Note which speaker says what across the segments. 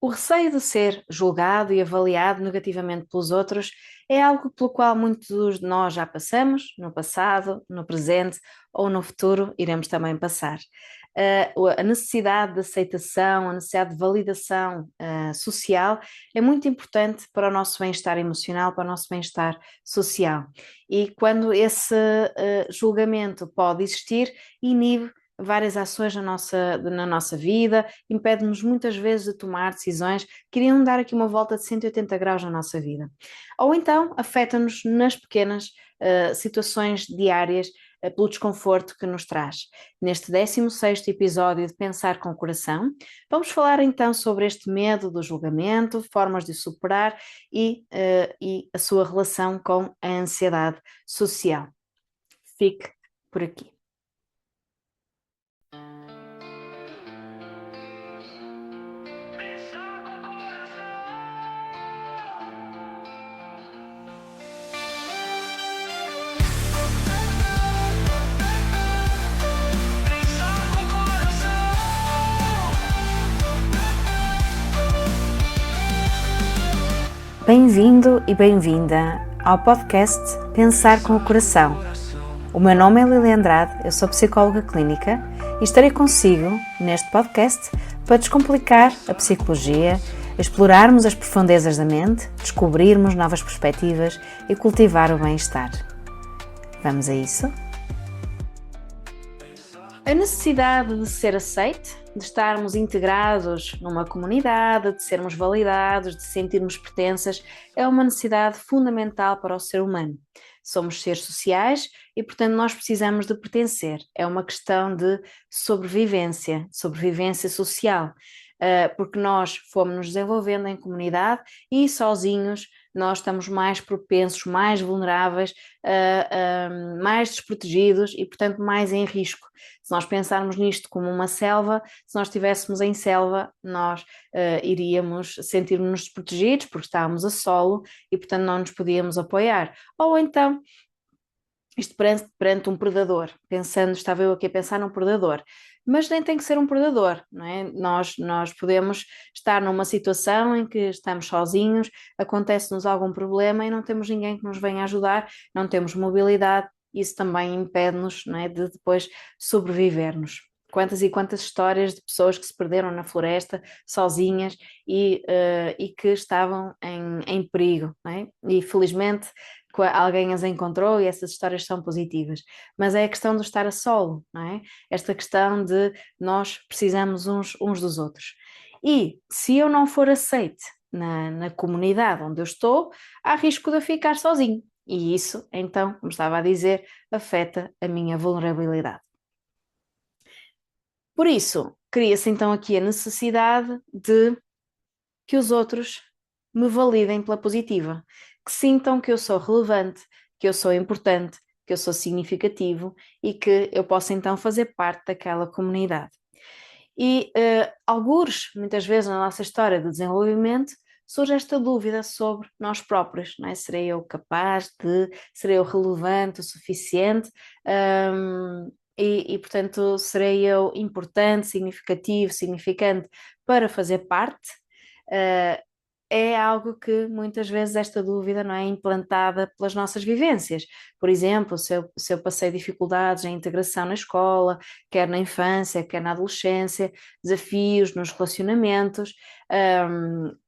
Speaker 1: O receio de ser julgado e avaliado negativamente pelos outros é algo pelo qual muitos de nós já passamos, no passado, no presente ou no futuro iremos também passar. A necessidade de aceitação, a necessidade de validação social é muito importante para o nosso bem-estar emocional, para o nosso bem-estar social. E quando esse julgamento pode existir, inibe várias ações na nossa vida, impede-nos muitas vezes de tomar decisões que iriam dar aqui uma volta de 180 graus na nossa vida. Ou então afeta-nos nas pequenas situações diárias pelo desconforto que nos traz. Neste 16º episódio de Pensar com o Coração, vamos falar então sobre este medo do julgamento, formas de superar e a sua relação com a ansiedade social. Fique por aqui. Bem-vindo e bem-vinda ao podcast Pensar com o Coração. O meu nome é Lili Andrade, eu sou psicóloga clínica e estarei consigo neste podcast para descomplicar a psicologia, explorarmos as profundezas da mente, descobrirmos novas perspectivas e cultivar o bem-estar. Vamos a isso? A necessidade de ser aceite, de estarmos integrados numa comunidade, de sermos validados, de sentirmos pertenças, é uma necessidade fundamental para o ser humano. Somos seres sociais e, portanto, nós precisamos de pertencer. É uma questão de sobrevivência social, porque nós fomos nos desenvolvendo em comunidade e sozinhos nós estamos mais propensos, mais vulneráveis, mais desprotegidos e, portanto, mais em risco. Se nós pensarmos nisto como uma selva, se nós estivéssemos em selva, nós iríamos sentir-nos desprotegidos porque estávamos a solo e, portanto, não nos podíamos apoiar. Ou então, isto perante um predador, estava eu aqui a pensar num predador, mas nem tem que ser um predador, não é? Nós podemos estar numa situação em que estamos sozinhos, acontece-nos algum problema e não temos ninguém que nos venha ajudar, não temos mobilidade, isso também impede-nos, não é, de depois sobrevivermos. Quantas e quantas histórias de pessoas que se perderam na floresta sozinhas e que estavam em perigo, não é? E felizmente alguém as encontrou e essas histórias são positivas, mas é a questão de estar a solo, não é? Esta questão de nós precisamos uns dos outros. E se eu não for aceite na comunidade onde eu estou, há risco de eu ficar sozinho. E isso, então, como estava a dizer, afeta a minha vulnerabilidade. Por isso, cria-se então aqui a necessidade de que os outros me validem pela positiva, que sintam que eu sou relevante, que eu sou importante, que eu sou significativo e que eu possa então fazer parte daquela comunidade. E algures, muitas vezes na nossa história de desenvolvimento, surge esta dúvida sobre nós próprios, não é? Serei eu capaz de, serei eu relevante o suficiente? Portanto, serei eu importante, significativo, significante para fazer parte? É algo que muitas vezes esta dúvida não é implantada pelas nossas vivências. Por exemplo, se eu passei dificuldades em integração na escola, quer na infância, quer na adolescência, desafios nos relacionamentos,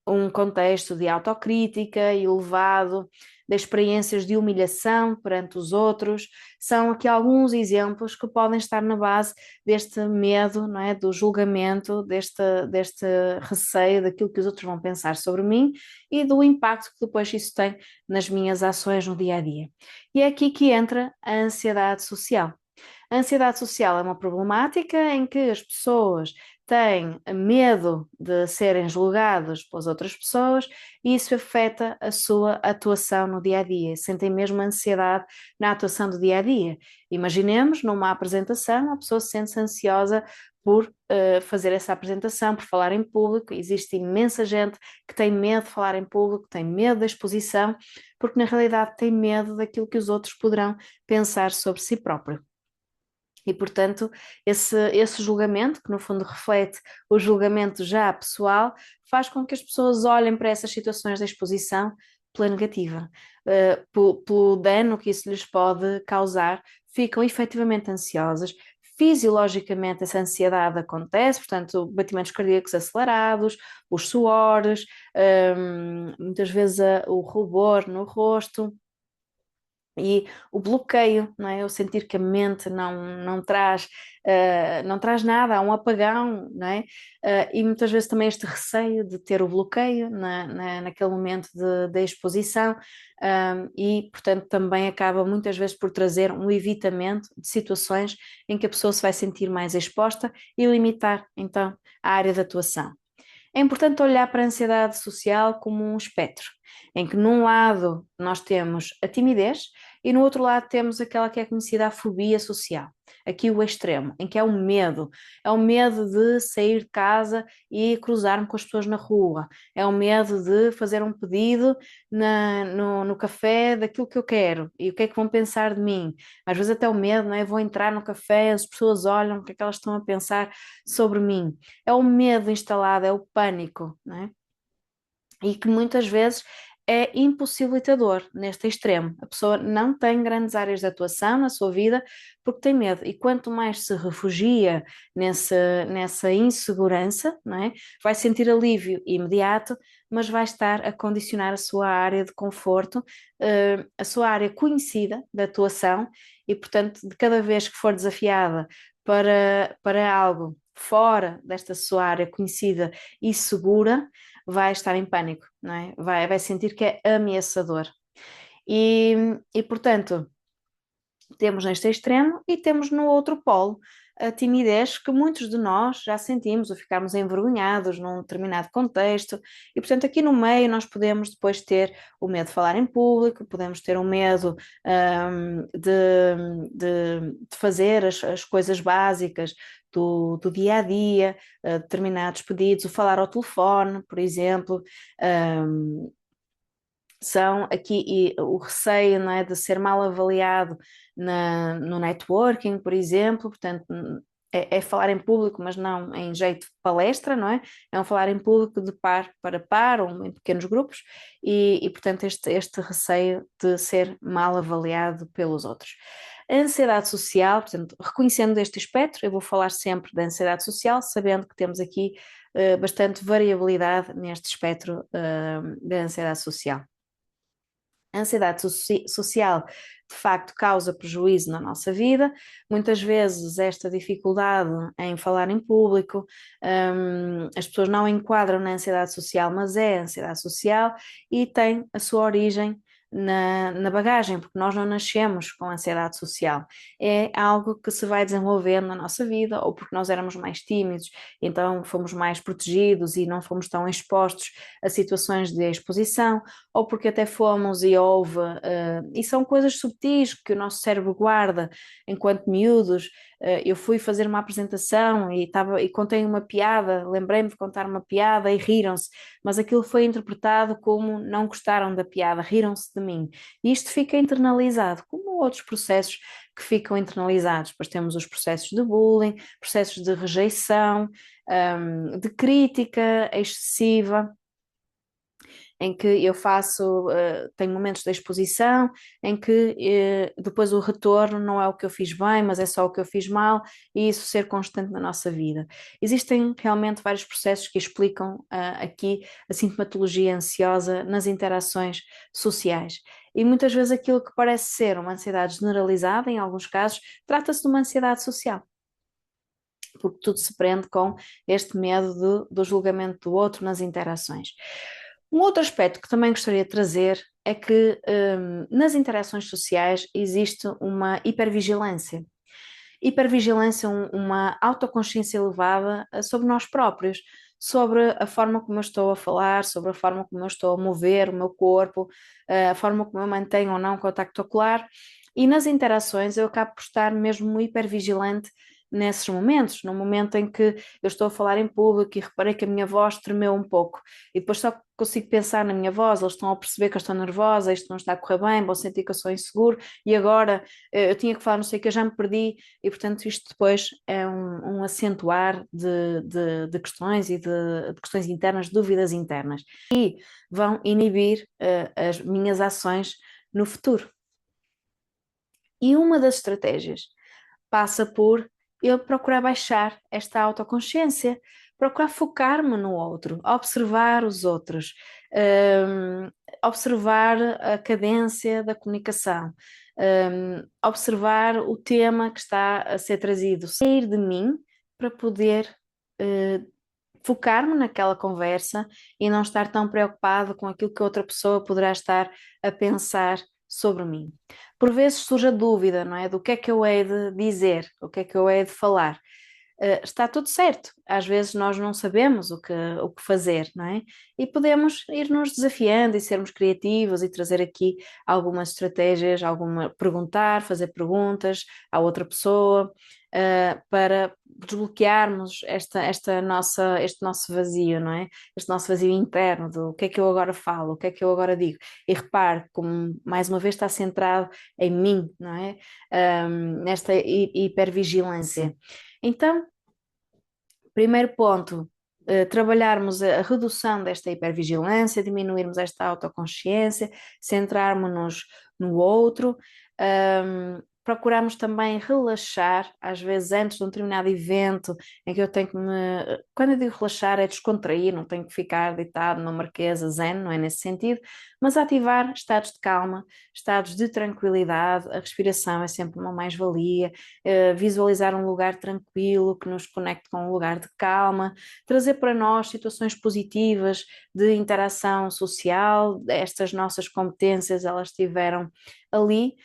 Speaker 1: um contexto de autocrítica elevado, de experiências de humilhação perante os outros, são aqui alguns exemplos que podem estar na base deste medo, não é? Do julgamento, deste receio daquilo que os outros vão pensar sobre mim e do impacto que depois isso tem nas minhas ações no dia a dia. E é aqui que entra a ansiedade social. A ansiedade social é uma problemática em que as pessoas têm medo de serem julgados pelas outras pessoas e isso afeta a sua atuação no dia a dia, sentem mesmo ansiedade na atuação do dia a dia. Imaginemos numa apresentação, a pessoa sente-se ansiosa por fazer essa apresentação, por falar em público. Existe imensa gente que tem medo de falar em público, tem medo da exposição, porque na realidade tem medo daquilo que os outros poderão pensar sobre si próprio. E, portanto, esse julgamento, que no fundo reflete o julgamento já pessoal, faz com que as pessoas olhem para essas situações da exposição pela negativa, pelo dano que isso lhes pode causar, ficam efetivamente ansiosas. Fisiologicamente, essa ansiedade acontece, portanto, batimentos cardíacos acelerados, os suores, muitas vezes o rubor no rosto. E o bloqueio, não é? Eu sentir que a mente não traz nada, há um apagão, não é? E muitas vezes também este receio de ter o bloqueio naquele momento da exposição, e portanto também acaba muitas vezes por trazer um evitamento de situações em que a pessoa se vai sentir mais exposta e limitar então a área de atuação. É importante olhar para a ansiedade social como um espectro, em que num lado nós temos a timidez e no outro lado temos aquela que é conhecida a fobia social. Aqui o extremo, em que é o medo de sair de casa e cruzar-me com as pessoas na rua, é o medo de fazer um pedido no café daquilo que eu quero e o que é que vão pensar de mim. Às vezes até o medo, não é? Eu vou entrar no café, as pessoas olham, o que é que elas estão a pensar sobre mim? É o medo instalado, é o pânico, não é? E que muitas vezes é impossibilitador neste extremo. A pessoa não tem grandes áreas de atuação na sua vida porque tem medo, e quanto mais se refugia nessa insegurança, não é? Vai sentir alívio imediato, mas vai estar a condicionar a sua área de conforto, a sua área conhecida de atuação, e portanto, de cada vez que for desafiada para algo fora desta sua área conhecida e segura, vai estar em pânico, não é? Vai sentir que é ameaçador. E, portanto, temos neste extremo e temos no outro polo a timidez que muitos de nós já sentimos ou ficamos envergonhados num determinado contexto, e portanto aqui no meio nós podemos depois ter o medo de falar em público, podemos ter o medo de fazer as coisas básicas do dia a dia, determinados pedidos, o falar ao telefone, por exemplo. São aqui e o receio, não é, de ser mal avaliado no networking, por exemplo, portanto, é falar em público, mas não em jeito de palestra, não é? É um falar em público de par para par ou em pequenos grupos, e portanto, este receio de ser mal avaliado pelos outros. A ansiedade social, portanto, reconhecendo este espectro, eu vou falar sempre da ansiedade social, sabendo que temos aqui bastante variabilidade neste espectro da ansiedade social. A ansiedade social, de facto, causa prejuízo na nossa vida. Muitas vezes, esta dificuldade em falar em público, as pessoas não enquadram na ansiedade social, mas é ansiedade social e tem a sua origem na bagagem, porque nós não nascemos com ansiedade social. É algo que se vai desenvolvendo na nossa vida, ou porque nós éramos mais tímidos, então fomos mais protegidos e não fomos tão expostos a situações de exposição, ou porque até fomos e houve, e são coisas subtis que o nosso cérebro guarda enquanto miúdos. Eu fui fazer uma apresentação e contei uma piada, lembrei-me de contar uma piada e riram-se, mas aquilo foi interpretado como não gostaram da piada, riram-se de mim. E isto fica internalizado, como outros processos que ficam internalizados. Depois temos os processos de bullying, processos de rejeição, de crítica excessiva, em que eu faço, tenho momentos de exposição, em que depois o retorno não é o que eu fiz bem, mas é só o que eu fiz mal, e isso ser constante na nossa vida. Existem realmente vários processos que explicam aqui a sintomatologia ansiosa nas interações sociais. E muitas vezes aquilo que parece ser uma ansiedade generalizada, em alguns casos, trata-se de uma ansiedade social, porque tudo se prende com este medo do julgamento do outro nas interações. Um outro aspecto que também gostaria de trazer é que nas interações sociais existe uma hipervigilância. Hipervigilância, uma autoconsciência elevada sobre nós próprios, sobre a forma como eu estou a falar, sobre a forma como eu estou a mover o meu corpo, a forma como eu mantenho ou não contacto ocular, e nas interações eu acabo por estar mesmo hipervigilante nesses momentos, no momento em que eu estou a falar em público e reparei que a minha voz tremeu um pouco, e depois só consigo pensar na minha voz, eles estão a perceber que eu estou nervosa, isto não está a correr bem, vão sentir que eu sou inseguro, e agora eu tinha que falar não sei o que, eu já me perdi, e portanto isto depois é um acentuar de questões e de questões internas, dúvidas internas, e vão inibir as minhas ações no futuro. E uma das estratégias passa por eu procurar baixar esta autoconsciência, procurar focar-me no outro, observar os outros, observar a cadência da comunicação, observar o tema que está a ser trazido, sair de mim para poder focar-me naquela conversa e não estar tão preocupado com aquilo que outra pessoa poderá estar a pensar sobre mim. Por vezes surge a dúvida, não é? Do que é que eu hei de dizer, o que é que eu hei de falar. Está tudo certo, às vezes nós não sabemos o que fazer, não é? E podemos ir nos desafiando e sermos criativos e trazer aqui algumas estratégias, perguntar, fazer perguntas à outra pessoa, para desbloquearmos este nosso vazio, não é? Este nosso vazio interno do o que é que eu agora falo, o que é que eu agora digo. E repare, como mais uma vez está centrado em mim, não é? Nesta hipervigilância. Então, primeiro ponto, trabalharmos a redução desta hipervigilância, diminuirmos esta autoconsciência, centrarmos-nos no outro, procurarmos também relaxar, às vezes antes de um determinado evento em que eu tenho que me. Quando eu digo relaxar, é descontrair, não tenho que ficar deitado numa marquesa zen, não é nesse sentido, mas ativar estados de calma, estados de tranquilidade, a respiração é sempre uma mais-valia, visualizar um lugar tranquilo que nos conecte com um lugar de calma, trazer para nós situações positivas de interação social, estas nossas competências, elas estiveram ali.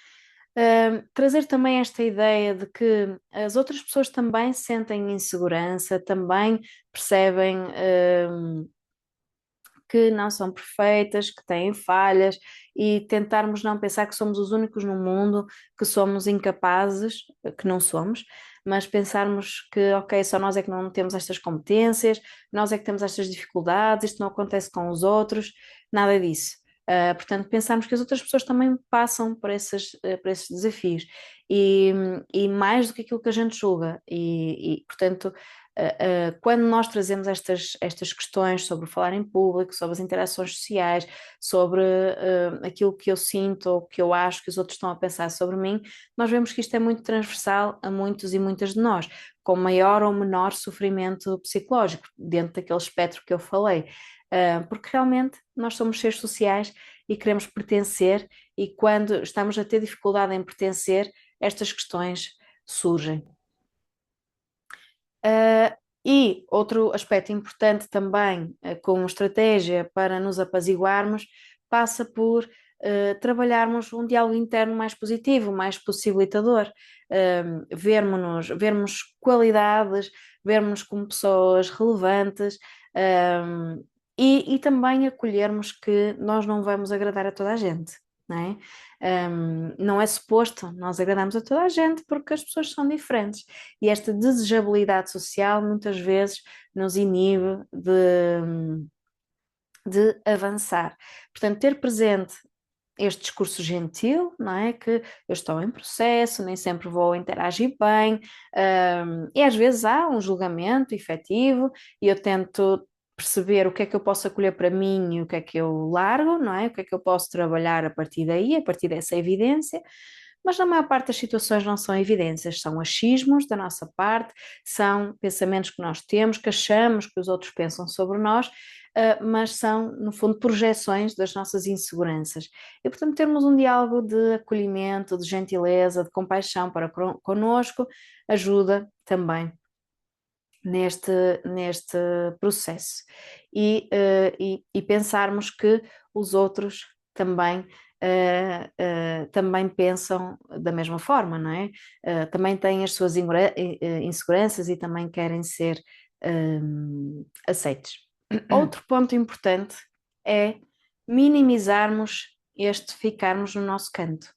Speaker 1: Trazer também esta ideia de que as outras pessoas também sentem insegurança, também percebem que não são perfeitas, que têm falhas e tentarmos não pensar que somos os únicos no mundo, que somos incapazes, que não somos, mas pensarmos que, ok, só nós é que não temos estas competências, nós é que temos estas dificuldades, isto não acontece com os outros, nada disso. Portanto, pensarmos que as outras pessoas também passam por esses desafios e mais do que aquilo que a gente julga, portanto, quando nós trazemos estas questões sobre falar em público, sobre as interações sociais, sobre aquilo que eu sinto ou que eu acho que os outros estão a pensar sobre mim, nós vemos que isto é muito transversal a muitos e muitas de nós, com maior ou menor sofrimento psicológico, dentro daquele espectro que eu falei. Porque realmente nós somos seres sociais e queremos pertencer, e quando estamos a ter dificuldade em pertencer, estas questões surgem. E outro aspecto importante também, como estratégia para nos apaziguarmos, passa por trabalharmos um diálogo interno mais positivo, mais possibilitador, vermos qualidades, vermos como pessoas relevantes, e também acolhermos que nós não vamos agradar a toda a gente. Não é? Não é suposto nós agradamos a toda a gente porque as pessoas são diferentes e esta desejabilidade social muitas vezes nos inibe de avançar. Portanto, ter presente este discurso gentil, não é? Que eu estou em processo, nem sempre vou interagir bem, e às vezes há um julgamento efetivo e eu tento perceber o que é que eu posso acolher para mim e o que é que eu largo, não é? O que é que eu posso trabalhar a partir daí, a partir dessa evidência. Mas na maior parte das situações não são evidências, são achismos da nossa parte, são pensamentos que nós temos, que achamos que os outros pensam sobre nós, mas são, no fundo, projeções das nossas inseguranças. E, portanto, termos um diálogo de acolhimento, de gentileza, de compaixão para connosco, ajuda também neste processo. E pensarmos que os outros também também pensam da mesma forma, não é? Também têm as suas inseguranças e também querem ser aceites. Outro ponto importante é minimizarmos este ficarmos no nosso canto.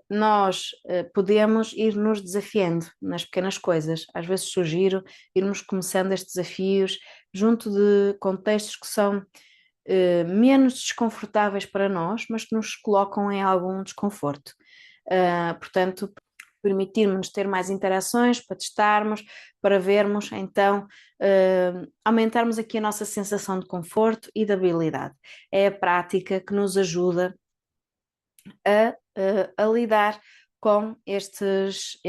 Speaker 1: nós podemos ir nos desafiando nas pequenas coisas. Às vezes sugiro irmos começando estes desafios junto de contextos que são menos desconfortáveis para nós, mas que nos colocam em algum desconforto. Portanto, permitirmos ter mais interações para testarmos, para vermos, então, aumentarmos aqui a nossa sensação de conforto e de habilidade. É a prática que nos ajuda a lidar com estes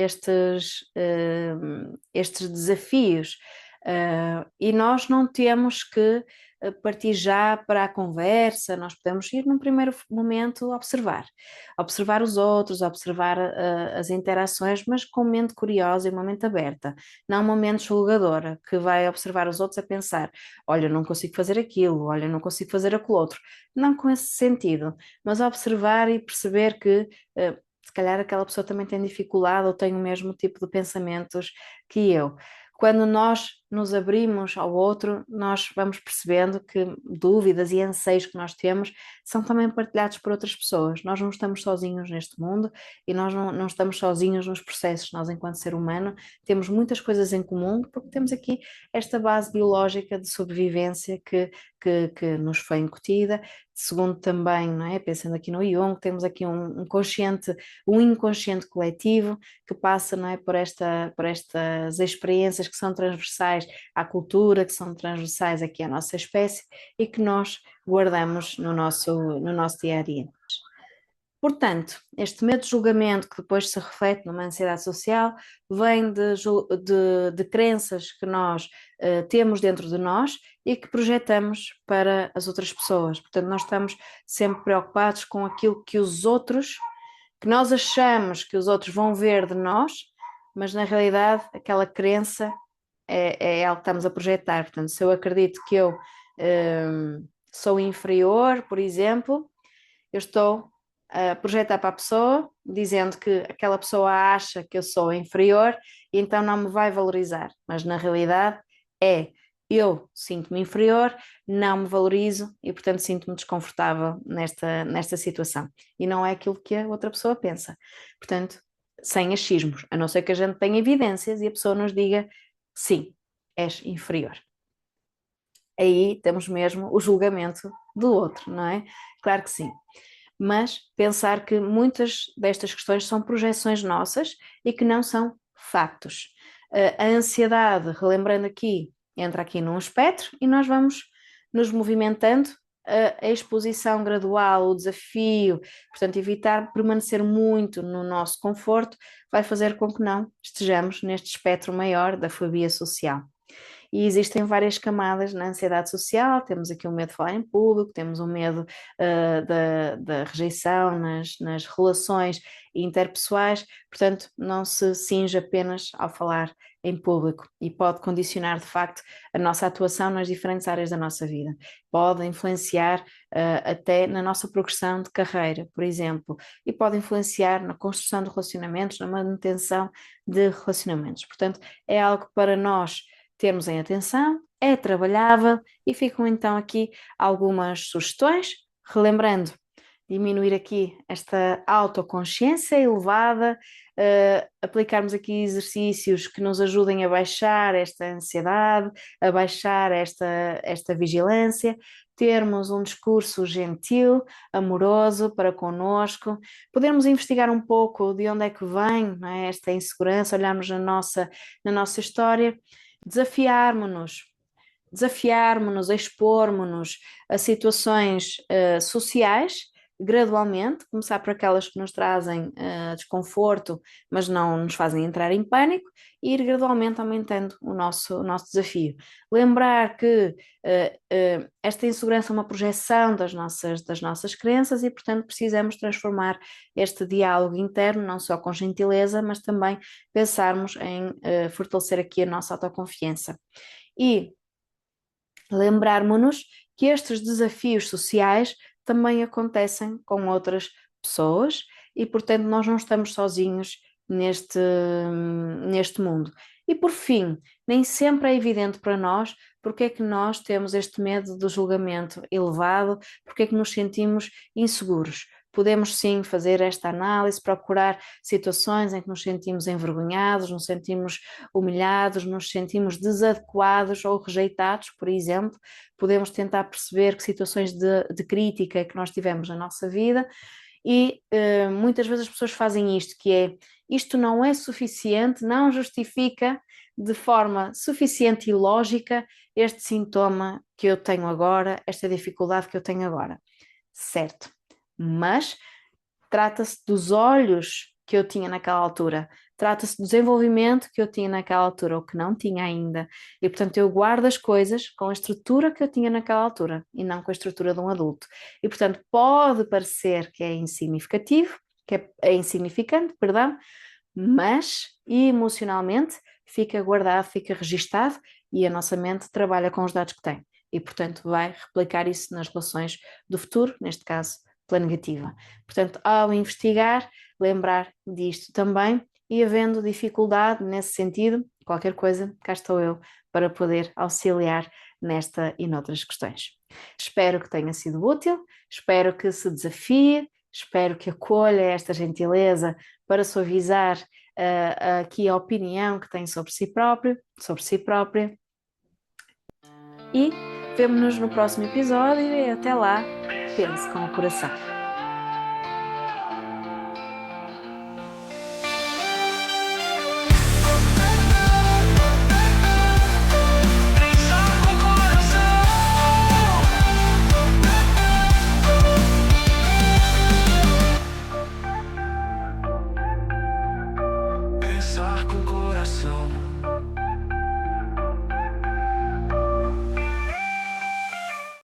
Speaker 1: desafios. E nós não temos que partir já para a conversa, nós podemos ir num primeiro momento observar os outros, observar as interações, mas com mente curiosa e uma mente aberta, não uma mente julgadora, que vai observar os outros a pensar, olha, não consigo fazer aquilo, olha, não consigo fazer aquilo outro, não com esse sentido, mas observar e perceber que se calhar aquela pessoa também tem dificuldade ou tem o mesmo tipo de pensamentos que eu. Quando nós nos abrimos ao outro, nós vamos percebendo que dúvidas e anseios que nós temos são também partilhados por outras pessoas. Nós não estamos sozinhos neste mundo e nós não estamos sozinhos nos processos. Nós, enquanto ser humano, temos muitas coisas em comum porque temos aqui esta base biológica de sobrevivência que nos foi incutida. Segundo também, não é? Pensando aqui no Jung, temos aqui um inconsciente coletivo que passa, não é, por estas experiências que são transversais à cultura, que são transversais aqui à nossa espécie e que nós guardamos no nosso dia a dia. Portanto, este medo de julgamento que depois se reflete numa ansiedade social vem de crenças que nós temos dentro de nós e que projetamos para as outras pessoas. Portanto, nós estamos sempre preocupados com aquilo que nós achamos que os outros vão ver de nós, mas na realidade aquela crença é algo que estamos a projetar. Portanto, se eu acredito que eu sou inferior, por exemplo, eu estou a projetar para a pessoa, dizendo que aquela pessoa acha que eu sou inferior e então não me vai valorizar. Mas na realidade eu sinto-me inferior, não me valorizo e, portanto, sinto-me desconfortável nesta situação. E não é aquilo que a outra pessoa pensa. Portanto, sem achismos, a não ser que a gente tenha evidências e a pessoa nos diga sim, és inferior. Aí temos mesmo o julgamento do outro, não é? Claro que sim. Mas pensar que muitas destas questões são projeções nossas e que não são factos. A ansiedade, relembrando aqui, entra aqui num espectro e nós vamos nos movimentando, a exposição gradual, o desafio, portanto, evitar permanecer muito no nosso conforto, vai fazer com que não estejamos neste espectro maior da fobia social. E existem várias camadas na ansiedade social, temos aqui o medo de falar em público, temos o medo da rejeição nas relações interpessoais, portanto não se cinge apenas ao falar em público e pode condicionar de facto a nossa atuação nas diferentes áreas da nossa vida, pode influenciar até na nossa progressão de carreira, por exemplo, e pode influenciar na construção de relacionamentos, na manutenção de relacionamentos, portanto é algo para nós termos em atenção, é trabalhável e ficam então aqui algumas sugestões, relembrando, diminuir aqui esta autoconsciência elevada, aplicarmos aqui exercícios que nos ajudem a baixar esta ansiedade, a baixar esta vigilância, termos um discurso gentil, amoroso para connosco, podermos investigar um pouco de onde é que vem, não é, esta insegurança, olharmos na nossa história, desafiarmos-nos, expormos-nos a situações sociais, gradualmente, começar por aquelas que nos trazem desconforto, mas não nos fazem entrar em pânico, e ir gradualmente aumentando o nosso desafio. Lembrar que esta insegurança é uma projeção das nossas crenças e, portanto, precisamos transformar este diálogo interno, não só com gentileza, mas também pensarmos em fortalecer aqui a nossa autoconfiança. E lembrarmos-nos que estes desafios sociais também acontecem com outras pessoas e, portanto, nós não estamos sozinhos neste mundo. E, por fim, nem sempre é evidente para nós porque é que nós temos este medo do julgamento elevado, porque é que nos sentimos inseguros. podemos sim fazer esta análise, procurar situações em que nos sentimos envergonhados, nos sentimos humilhados, nos sentimos desadequados ou rejeitados, por exemplo. Podemos tentar perceber que situações de crítica que nós tivemos na nossa vida e muitas vezes as pessoas fazem isto, que é, isto não é suficiente, não justifica de forma suficiente e lógica este sintoma que eu tenho agora, esta dificuldade que eu tenho agora. Certo, mas trata-se dos olhos que eu tinha naquela altura, trata-se do desenvolvimento que eu tinha naquela altura, ou que não tinha ainda, e portanto eu guardo as coisas com a estrutura que eu tinha naquela altura, e não com a estrutura de um adulto, e portanto pode parecer que é insignificativo, que é insignificante, perdão, mas emocionalmente fica guardado, fica registado, e a nossa mente trabalha com os dados que tem, e portanto vai replicar isso nas relações do futuro, neste caso pela negativa. Portanto, ao investigar, lembrar disto também e havendo dificuldade nesse sentido, qualquer coisa, cá estou eu para poder auxiliar nesta e noutras questões. Espero que tenha sido útil, espero que se desafie, espero que acolha esta gentileza para suavizar aqui a opinião que tem sobre si próprio, sobre si própria. E vemo-nos no próximo episódio e até lá, pense com o coração.
Speaker 2: Pensar com o coração.